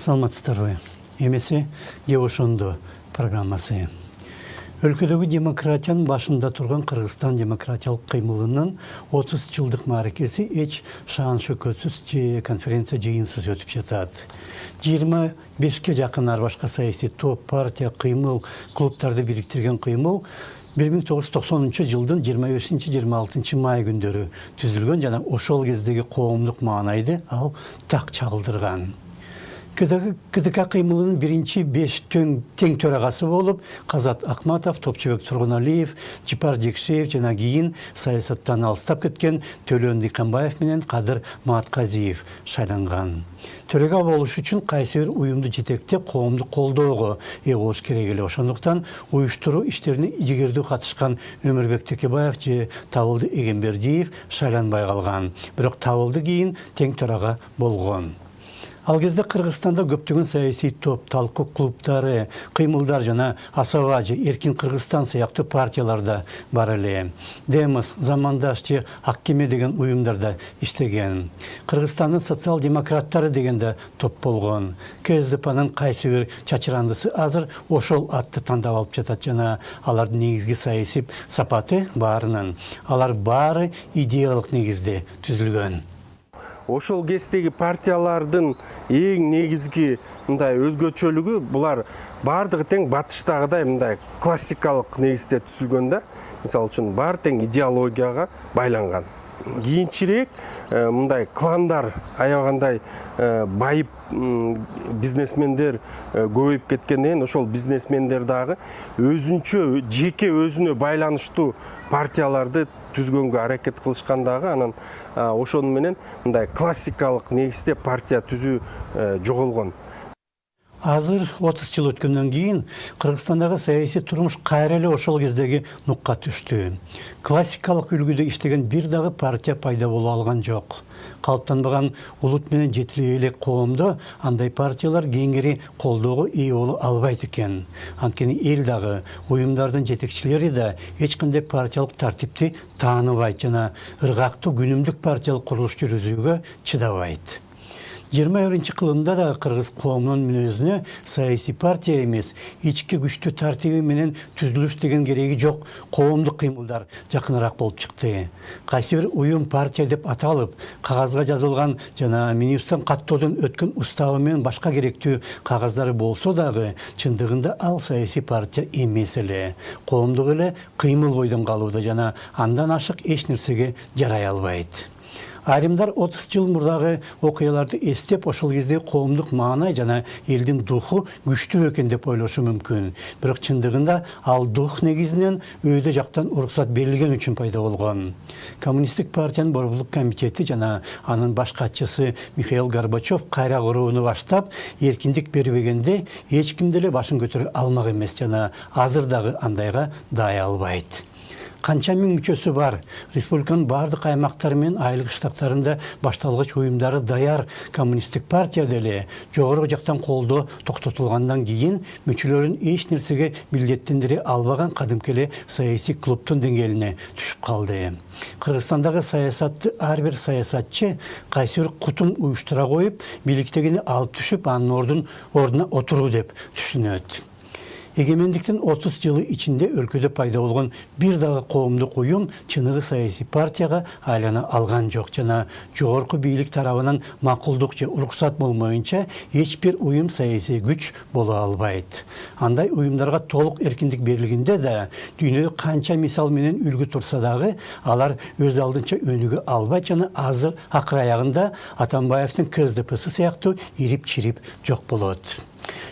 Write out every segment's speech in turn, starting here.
Саламатсыздарбы. Эмесе Геошондо программасы. Өлкөдөгү демократиянын башында турган Кыргызстан демократиялык кыймылынын 30 жылдык мааракеси эч шаан шөкөтсүз конференция жыйынсыз өтүп жатат. 25ке жакын ар башка саясий топ, партия, кыймыл, клубтарды бириктирген кыймыл 1990 жылдын 25-26 май күндөрү түзүлгөн жана ошол кездеги коомдук маанайды ал так чагылдырган. КДК кыймылынын биринчи 5 тең төрагасы болуп, Казат Акматов, Топчубек Тургуналиев, Жипар Жекшеев жана кийин саясаттан алыстап кеткен Төлөн Дыйканбаев менен Кадыр Маатказиев шайланган. Төрага болуш үчүн кайсы бир уюмду жетектеп, коомдук колдоого ээ болуш керек эле. Ошондуктан уюштуруу иштерине жигердүү катышкан Өмүрбек Текебаев же Табылды Эгембердиев шайланбай калган. Бирок Табылды кийин тең төрага болгон. Ал кезде Кыргызстанда көптөгөн саясий топ, талкуу клубтары, кыймылдар жана Асаба же Эркин Кыргызстан сыяктуу партияларда бар эле. Демос, Замандаш же Аккеме деген уюмдарда иштеген. Кыргызстандын социал-демократтары деген да топ болгон. КСДПнын кайсы бир чачырандысы азыр ошол атты тандап алып жатат жана алардын негизги саясий сапаты баарынын. Алар баары идеялык негизде түзүлгөн. Ошол кездеги партиялардын эң негизги мындай өзгөчөлүгү булар бардыгы тең батыштагыдай мындай классикалык негизде түзүлгөн да. Мисалы үчүн баары тең идеологияга байланган. Кийинчерээк мындай кландар аябагандай байып бизнесмендер көбөйүп кеткенден ошол бизнесмендер дагы өзүнчө жеке өзүнө байланыштуу партияларды түзгөнгө аракет кылышкандагы, анан ошону менен мындай классикалык негизде партия түзүү жоголгон. Азыр 30 жыл өткөндөн кийин Кыргызстандагы саясий турмуш кайра эле ошол кездеги нукка түштү. Классикалык үлгүдө иштеген бир дагы партия пайда боло алган жок. Калыптанбаган улут менен жетилип элек коомдо андай партиялар кеңири колдоого ээ боло албайт экен. Анткени эл дагы, уюмдардын жетекчилери да эч кандай партиялык тартипти тааныбайт жана ыргактуу күнүмдүк партиялык курулуш жүргүзүүгө чыдабайт. 21-кылымда да кыргыз коомунун мүнөзүнө саясий партия эмес, ички күчтүү тартиби менен түзүлүш деген кереги жок коомдук кыймылдар жакыныраак болуп чыкты. Кайсы бир уюм партия деп аталып, кагазга жазылган жана минибустан каттоодон өткөн уставы менен башка керектүү кагаздары болсо дагы, чындыгында ал саясий партия эмес эле. Коомдук эле кыймыл бойдон калууда жана андан ашык эч нерсеге жарай албайт. Айрымдар 30 жыл мурдагы окуяларды эстеп, ошол кезде коомдук маанай жана элдин духу күчтүү экен деп ойлошу мүмкүн. Бирок чындыгында ал дух негизинен өйдө жактан уруксат берилген үчүн пайда болгон. Коммунисттик партиянын борборлук комитети жана анын баш катчысы Михаил Горбачев кайра курууну баштап, эркиндик бербегенде эч ким деле башын көтөрө алмак эмес жана азыр дагы андайга даай албайт. Канча миң мүчөсү бар, республиканын бардык аймактары менен айыл кыштактарында башталгыч уюмдары даяр коммунисттик партия деле жогору жактан колдоо токтотулгандан кийин мүчөлөрүн эч нерсеге милдеттендире албаган кадимки эле саясий клубтун деңгээлине түшүп калды. Кыргызстандагы саясатты ар бир саясатчы кайсы бир кутун уюштура коюп, бийликтегини алып түшүп, анын ордуна отуруу деп түшүнөт. Эгемендиктин 30 жылы ичинде өлкөдө пайда болгон бир дагы коомдук уюм чыныгы саясий партияга айлана алган жок жана жогорку бийлик тарабынан макулдук же уруксат болмоюнча эч бир уюм саясий күч боло албайт. Андай уюмдарга толук эркиндик берилгенде да дүйнөдө канча мисал менен үлгү турса дагы алар өз алдынча өнүгө албайт жана азыр акыр аягында Атамбаевдин КСДПсы сыяктуу ирип-чирип жок болот.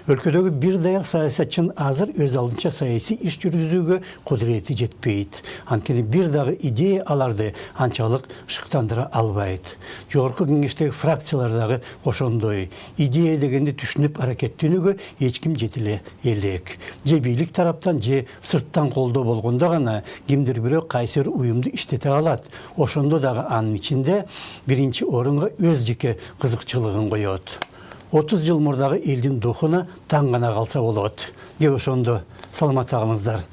Өлкөдөгү бир даяр саясатчынын азыр өз алдынча саясий иш жүргүзүүгө кудурети жетпейт. Анткени бир дагы идея аларды анчалык шыктандыра албайт. Жогорку кеңештеги фракциялар дагы ошондой. Идея дегенди түшүнүп аракеттенүүгө эч ким жетиле элек. Же бийлик тараптан же сырттан колдоо болгондо гана кимдир бирөө кайсы бир уюмду иштете алат. Ошондо дагы анын ичинде биринчи орунга өз жеке кызыкчылыгын коет. 30 жыл мурдагы элдин духуна таң гана калса болот. Кеп ошондо саламат калыңыздар.